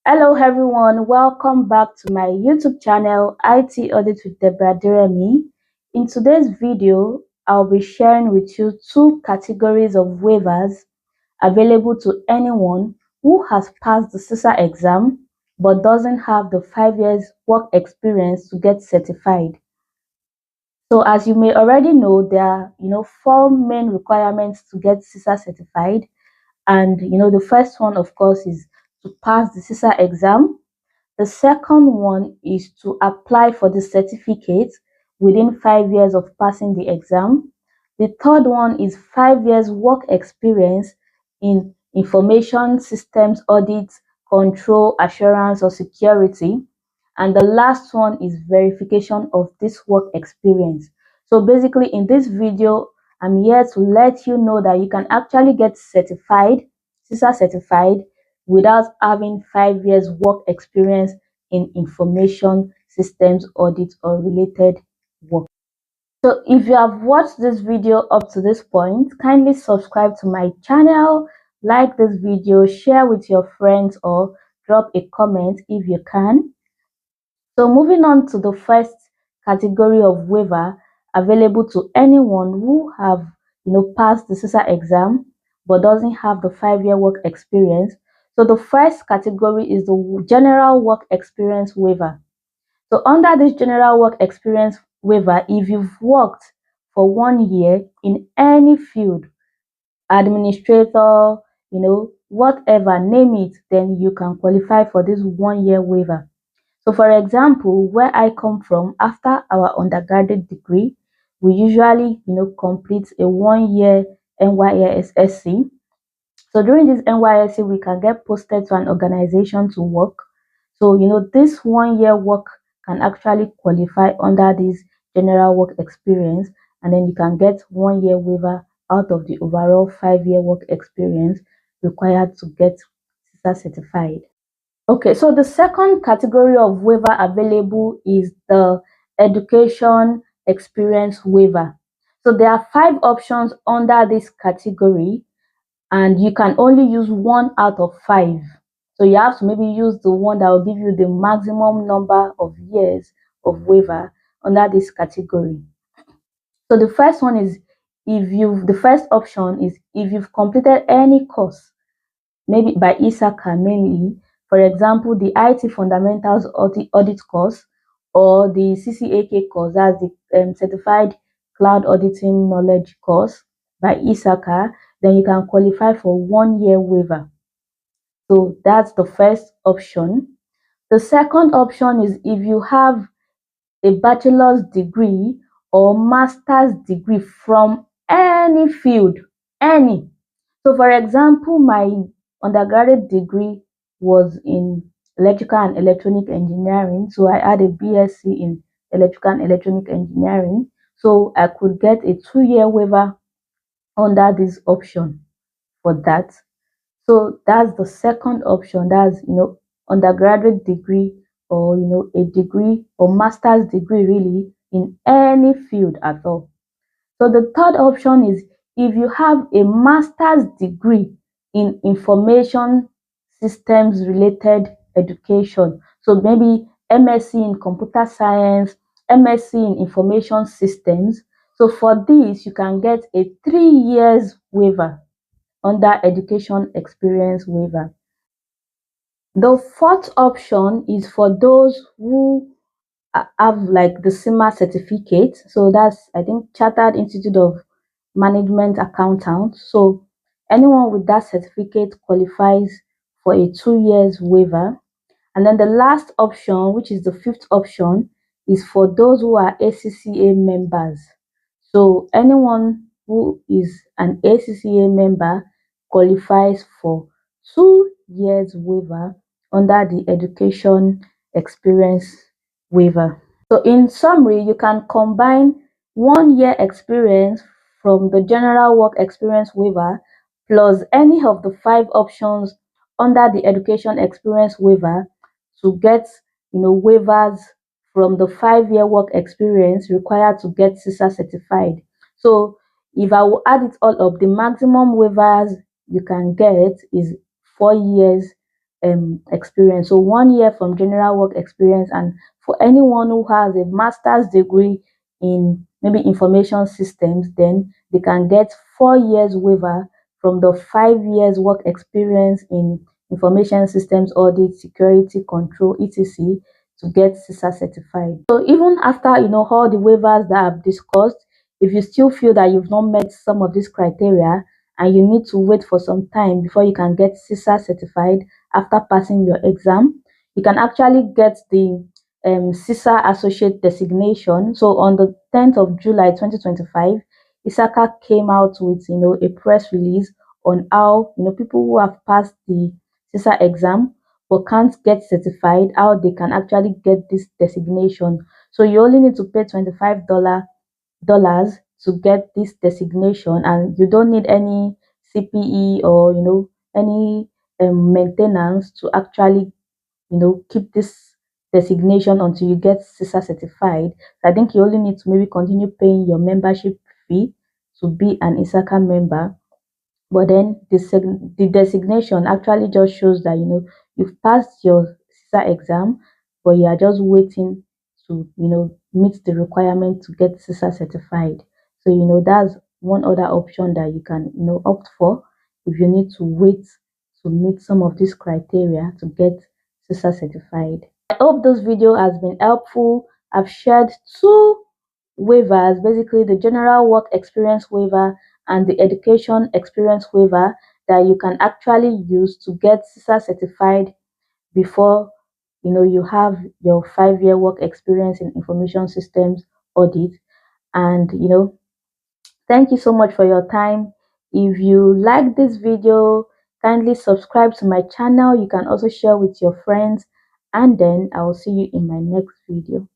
Hello everyone, welcome back to my YouTube channel IT Audit with Deborah Deremi. In today's video, I'll be sharing with you two categories of waivers available to anyone who has passed the CISA exam but doesn't have the 5 years work experience to get certified. So as you may already know, there are four main requirements to get CISA certified. And the first one, of course, is to pass the CISA exam. The second one is to apply for the certificate within 5 years of passing the exam. The third one is 5 years work experience in information systems audit, control, assurance, or security. And the last one is verification of this work experience. So basically in this video, I'm here to let you know that you can actually get certified, CISA certified, without having 5 years work experience in information systems audit or related work. So if you have watched this video up to this point, kindly subscribe to my channel, like this video, share with your friends, or drop a comment if you can. So moving on to the first category of waiver available to anyone who have passed the CISA exam but doesn't have the 5-year work experience. So the first category is the general work experience waiver. So under this general work experience waiver, if you've worked for 1 year in any field, administrator, whatever, name it, then you can qualify for this 1-year waiver. So for example, where I come from, after our undergraduate degree, we usually, complete a 1-year NYSC. So during this NYSC, we can get posted to an organization to work. So, this 1-year work can actually qualify under this general work experience, and then you can get 1-year waiver out of the overall 5-year work experience required to get CISA certified. Okay, so the second category of waiver available is the education experience waiver. So there are 5 options under this category, and you can only use 1 out of 5. So you have to maybe use the one that will give you the maximum number of years of waiver under this category. So the first one is the first option is if you've completed any course, maybe by CISA mainly, for example, the IT Fundamentals Audit course or the CCAK course, that's the Certified Cloud Auditing Knowledge course by CISA, then you can qualify for 1-year waiver. So that's the first option. The second option is if you have a bachelor's degree or master's degree from any field, any. So for example, my undergraduate degree was in electrical and electronic engineering. So I had a BSc in electrical and electronic engineering. So I could get a 2-year waiver under this option for that. So that's the second option. That's undergraduate degree or a degree or master's degree really in any field at all. So the third option is if you have a master's degree in information systems related education. So maybe MSc in computer science, MSc in information systems. So for this, you can get a 3 years waiver under education experience waiver. The fourth option is for those who have like the CIMA certificate. So that's, I think, Chartered Institute of Management Accountant. So anyone with that certificate qualifies for a 2 years waiver. And then the last option, which is the fifth option, is for those who are ACCA members. So anyone who is an ACCA member qualifies for 2 years waiver under the education experience waiver. So in summary, you can combine 1-year experience from the general work experience waiver plus any of the 5 options under the education experience waiver to get waivers from the 5-year work experience required to get CISA certified. So if I will add it all up, the maximum waivers you can get is 4 years experience. So 1 year from general work experience, and for anyone who has a master's degree in maybe information systems, then they can get 4 years waiver from the 5 years work experience in information systems audit, security control, etc., to get CISA certified. So even after all the waivers that I've discussed, if you still feel that you've not met some of these criteria and you need to wait for some time before you can get CISA certified after passing your exam, you can actually get the CISA associate designation. So on the 10th of July 2025, ISACA came out with a press release on how people who have passed the CISA exam but can't get certified, how they can actually get this designation. So you only need to pay $25 to get this designation, and you don't need any CPE or any maintenance to actually keep this designation until you get CISA certified. So I think you only need to maybe continue paying your membership fee to be an ISACA member. But then the designation actually just shows that you've passed your CISA exam, but you are just waiting to meet the requirement to get CISA certified. So that's one other option that you can opt for if you need to wait to meet some of these criteria to get CISA certified. I hope this video has been helpful. I've shared two waivers, basically the general work experience waiver and the education experience waiver, that you can actually use to get CISA certified before you have your 5 year work experience in information systems audit. And thank you so much for your time. If you like this video, kindly subscribe to my channel. You can also share with your friends, and then I will see you in my next video.